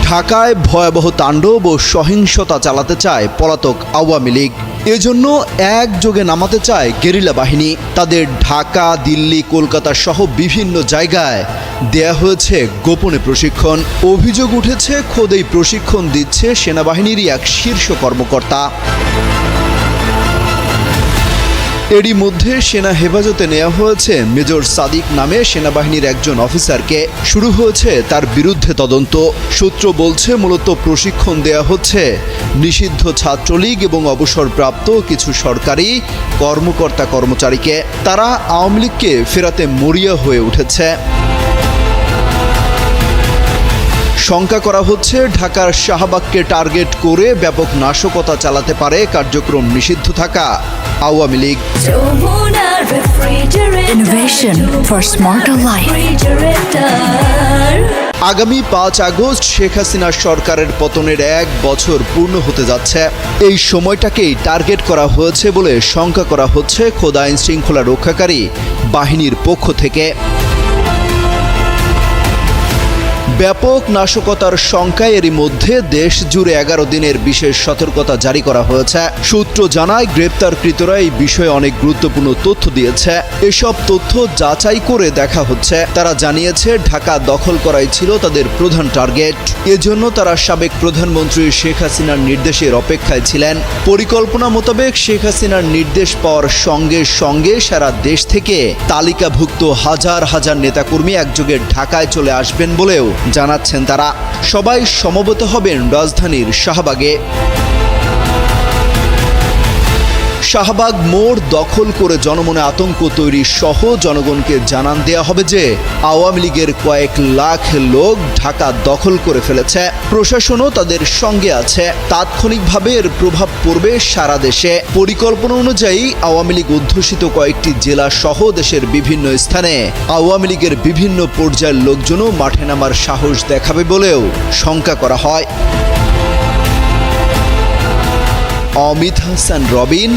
ঢাকায় ভয়াবহ তাণ্ডব ও সহিংসতা চালাতে চায় পলাতক আওয়ামী লীগ। এজন্য একযোগে নামাতে চায় গেরিলা বাহিনী। তাদের ঢাকা, দিল্লি, কলকাতা সহ বিভিন্ন জায়গায় দেয়া হয়েছে গোপনে প্রশিক্ষণ। অভিযোগ উঠেছে খোদ এই প্রশিক্ষণ দিচ্ছে সেনাবাহিনীরই এক শীর্ষ কর্মকর্তা। এরই মধ্যে সেনা হেফাজতে নেওয়া হয়েছে মেজর সাদিক নামে সেনাবাহিনীর একজন অফিসারকে। শুরু হয়েছে তার বিরুদ্ধে তদন্ত। সূত্র বলছে মূলত প্রশিক্ষণ দেয়া হচ্ছে নিষিদ্ধ ছাত্রলীগ এবং অবসরপ্রাপ্ত কিছু সরকারি কর্মকর্তা কর্মচারীকে। তারা আওয়ামী লীগকে ফেরাতে মরিয়া হয়ে উঠেছে। শঙ্কা করা হচ্ছে ঢাকার শাহবাগকে টার্গেট করে ব্যাপক নাশকতা চালাতে পারে কার্যক্রম নিষিদ্ধ থাকা Awami League. Innovation for smarter life. আগামী 5 আগস্ট শেখ হাসিনা সরকারের পতনের 1 বছর পূর্ণ হতে যাচ্ছে। এই সময়টাকেই টার্গেট করা হয়েছে বলে শঙ্কা করা হচ্ছে খোদ আইন শৃঙ্খলা রক্ষাকারী বাহিনীর পক্ষ থেকে। ব্যাপক নাশকতার শঙ্কায় এরই মধ্যে দেশ জুড়ে 11 দিনের বিশেষ সতর্কতা জারি করা হয়েছে। সূত্র জানায় গ্রেপ্তারকৃতরা এই বিষয়ে অনেক গুরুত্বপূর্ণ তথ্য দিয়েছে। এসব তথ্য যাচাই করে দেখা হচ্ছে। তারা জানিয়েছে ঢাকা দখল করাই ছিল তাদের প্রধান টার্গেট। এজন্য তারা সাবেক প্রধানমন্ত্রী শেখ হাসিনার নির্দেশের অপেক্ষায় ছিলেন। পরিকল্পনা মোতাবেক শেখ হাসিনার নির্দেশ পাওয়ার সঙ্গে সঙ্গে সারা দেশ থেকে তালিকাভুক্ত হাজার হাজার নেতাকর্মী একযোগে ঢাকায় চলে আসবেন বলেও জানাচ্ছেন তারা। সবাই সমবেত হবেন রাজধানীর শাহবাগে। শাহবাগ মোড় দখল করে জনমনে আতঙ্ক তৈরি সহ জনগণকে জানান দেয়া হবে যে আওয়ামী লীগের কয়েক লাখ লোক ঢাকা দখল করে ফেলেছে। প্রশাসনও তাদের সঙ্গে আছে। তাৎক্ষণিকভাবে এর প্রভাব পড়বে সারা দেশে। পরিকল্পনা অনুযায়ী আওয়ামী লীগ অধ্যুষিত কয়েকটি জেলা সহ দেশের বিভিন্ন স্থানে আওয়ামী লীগের বিভিন্ন পর্যায়ের লোকজনও মাঠে নামার সাহস দেখাবে বলেও শঙ্কা করা হয়। অমিত হাসান রবিন।